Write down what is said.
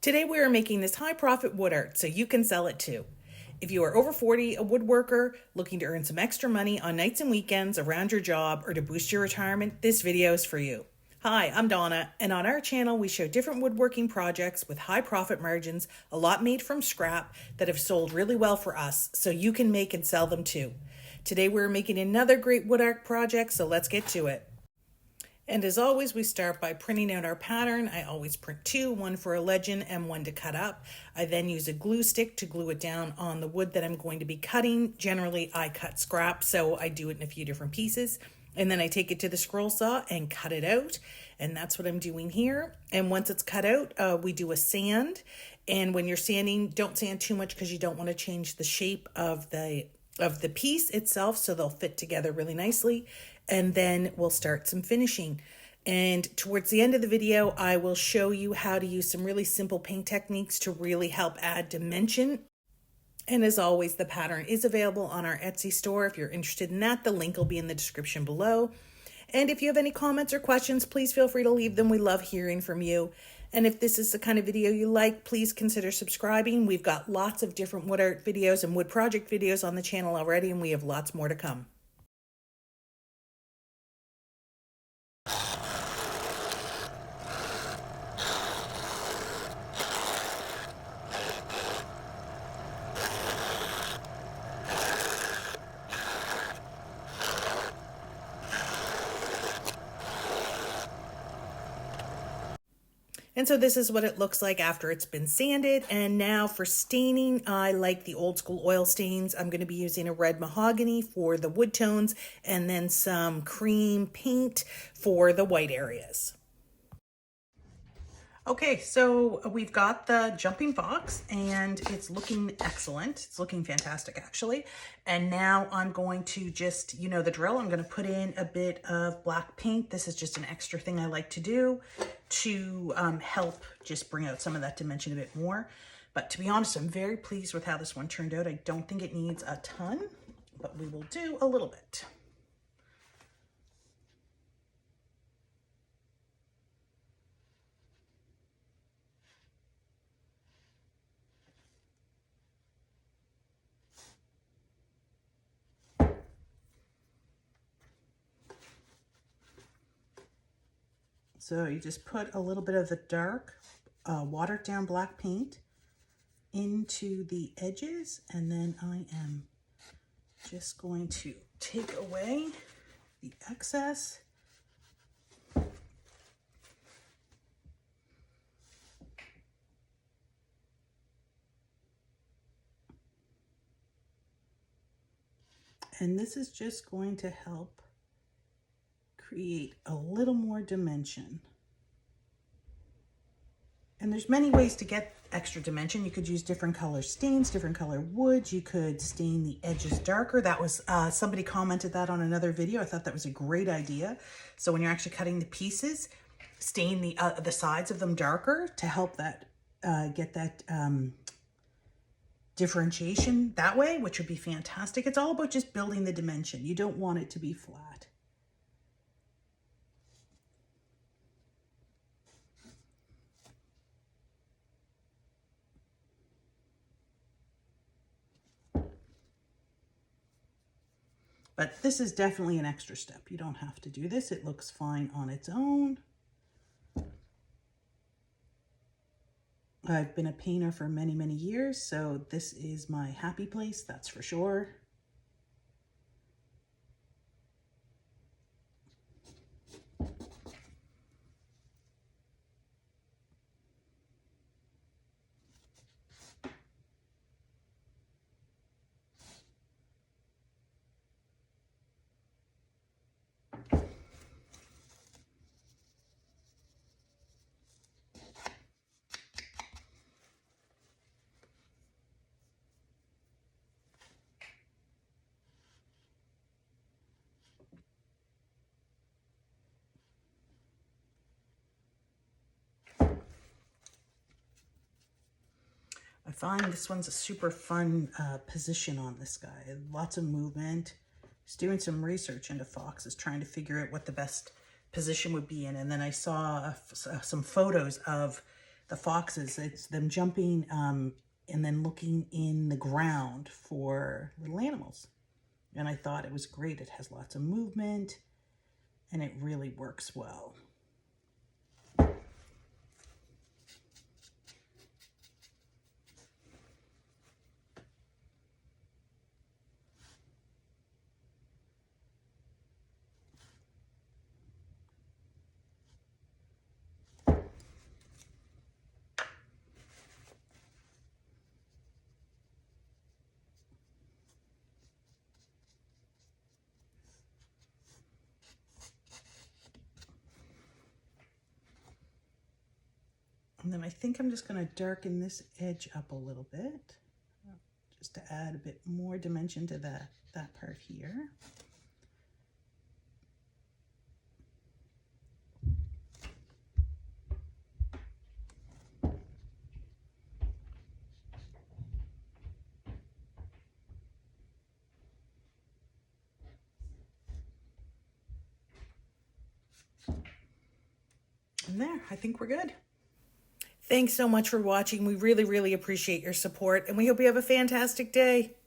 Today we are making this high profit wood art so you can sell it too. If you are over 40, a woodworker looking to earn some extra money on nights and weekends around your job or to boost your retirement, this video is for you. Hi, I'm Donna, and on our channel we show different woodworking projects with high profit margins, a lot made from scrap that have sold really well for us so you can make and sell them too. Today we're making another great wood art project, so let's get to it. And as always, we start by printing out our pattern. I always print two, one for a legend and one to cut up. I then use a glue stick to glue it down on the wood that I'm going to be cutting. Generally, I cut scrap, so I do it in a few different pieces. And then I take it to the scroll saw and cut it out. And that's what I'm doing here. And once it's cut out, we do a sand. And when you're sanding, don't sand too much because you don't want to change the shape of the piece itself, so they'll fit together really nicely. And then we'll start some finishing. And towards the end of the video, I will show you how to use some really simple paint techniques to really help add dimension. And as always, the pattern is available on our Etsy store. If you're interested in that, the link will be in the description below. And if you have any comments or questions, please feel free to leave them. We love hearing from you. And if this is the kind of video you like, please consider subscribing. We've got lots of different wood art videos and wood project videos on the channel already, and we have lots more to come. And so this is what it looks like after it's been sanded. And now for staining, I like the old school oil stains. I'm going to be using a red mahogany for the wood tones and then some cream paint for the white areas. Okay, so we've got the jumping fox and it's looking excellent. It's looking fantastic actually. And now I'm going to just, you know the drill, I'm going to put in a bit of black paint. This is just an extra thing I like to do to help just bring out some of that dimension a bit more. But to be honest, I'm very pleased with how this one turned out. I don't think it needs a ton, but we will do a little bit. So you just put a little bit of the dark, watered down black paint into the edges, and then I am just going to take away the excess. And this is just going to help create a little more dimension. And there's many ways to get extra dimension. You could use different color stains, different color woods. You could stain the edges darker. That was, somebody commented that on another video. I thought that was a great idea. So when you're actually cutting the pieces, stain the sides of them darker to help that, get that differentiation that way, which would be fantastic. It's all about just building the dimension. You don't want it to be flat. But this is definitely an extra step. You don't have to do this. It looks fine on its own. I've been a painter for many, many years, so this is my happy place, that's for sure. I find this one's a super fun position on this guy. Lots of movement. He's doing some research into foxes, trying to figure out what the best position would be in. And then I saw some photos of the foxes. It's them jumping and then looking in the ground for little animals. And I thought it was great. It has lots of movement and it really works well. And then I think I'm just going to darken this edge up a little bit, just to add a bit more dimension to that part here. And there, I think we're good. Thanks so much for watching. We really, really appreciate your support, and we hope you have a fantastic day.